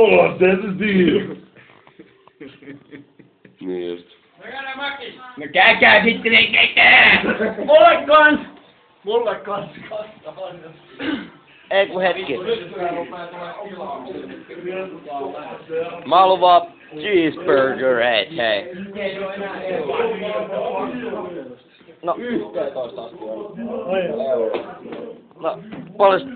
Ollaan tietysti. Niin just. No käykää sitten ei ketään! Mulle kans on. Ei kun hetki. Mä haluan vaan cheeseburgereet, hei. No. 11 asti on. No, paljon...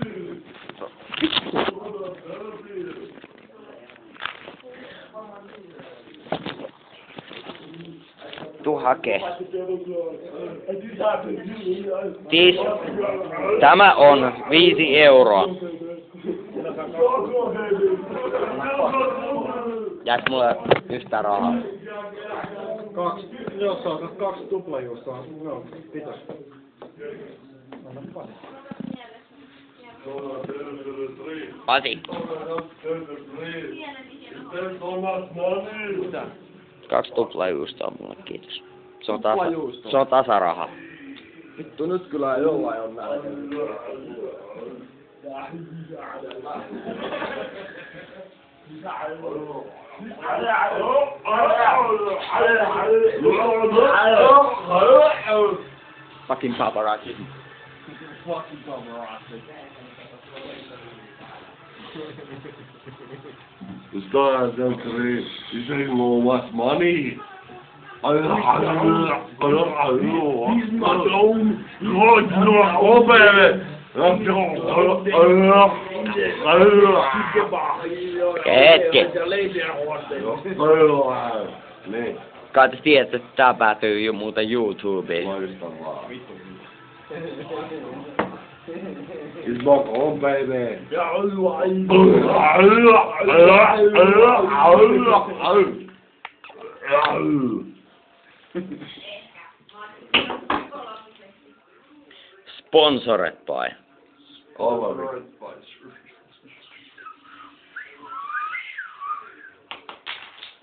Tuu hakee. Siis, tämä on 5 euroa. Jääks mulle yhtään rahaa? Jos sä 2 tuplajuustoa, no, pitäis. Pasi. 2 tuplajuustoa mulle, kiitos. Se on tasaraha. Vittu nyt kyllä jollain on nälkä. Fucking paparazzi. Fucking paparazzi. The stars don't create. You say no much money. He's not own. Oh, baby. Hetki. Niin. Kai te tiedätte, että tää päätyy jo muuten YouTubeen. Loista vaan. It's back home, baby. Sponsored by.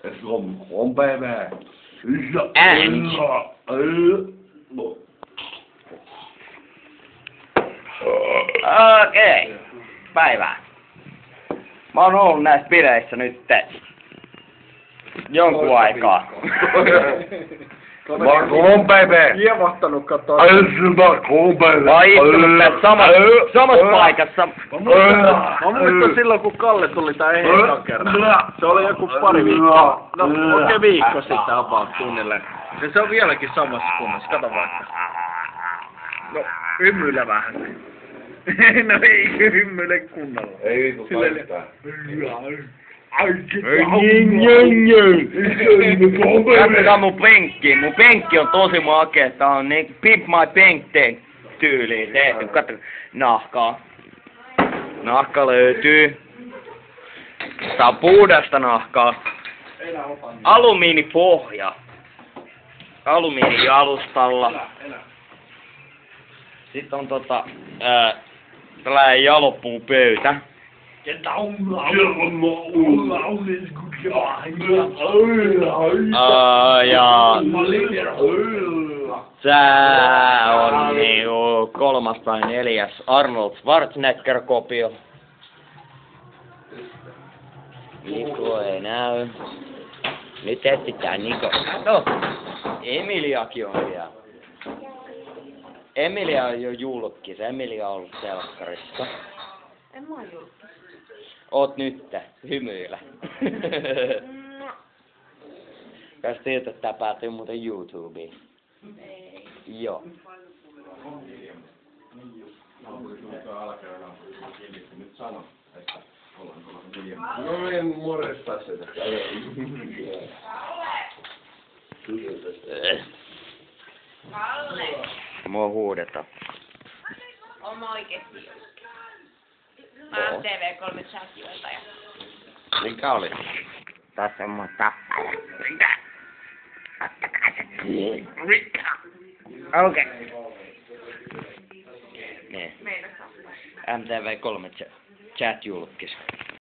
It's home, baby. And. Okei. Päivää. Mä oon ollut näissä bileissä nyt jonkun aikaa. Back home, baby. Kievahtanut kattoo. Back home, baby. Mä oon istunut tässä samassa paikassa. Mä muistan silloin, kun Kalle tuli tää ekan kerran. Se oli joku pari viikkoa. No, oikein viikko sitten about tunnille. Ja se on vieläkin samassa kunnossa. Kato vaikka. No, hymyile vähän. No ei hymyile kunnolla. Ei vitu kaikista. Katsokaa mun penkki. Mun penkki on tosi makea. Tää on niin Pimp My Bank tyyliin tehty. Katsokaa. Nahkaa. Nahka löytyy. Tää on puhdasta nahkaa. Alumiinipohja. Alumiinijalustalla. Sitten on tällainen jalopuupöytä. Ja tää on niinku 3. tai 4. Arnold Schwarzenegger-kopio. Niko ei näy. Nyt etsitään Niko. No, Emiliakin on vielä. Emilia on jo julkis. Emilia on ollut telkkarissa. En mä oo julkis. Oot nyt. Hymyile. Kas tiedät, että tää päätyy muuten YouTubeen. Ei. Joo. No en morjesta sitä. Kalle! Mua huudetaan. On mä oikeesti. Mä oon TV3 chatioilta. Mikä oli? Tässä on mun tappaja. Mitä? Ottakaa se kiinni. Mitä? Okei. Niin. Meillä tappaja. MTV3 chat julkis.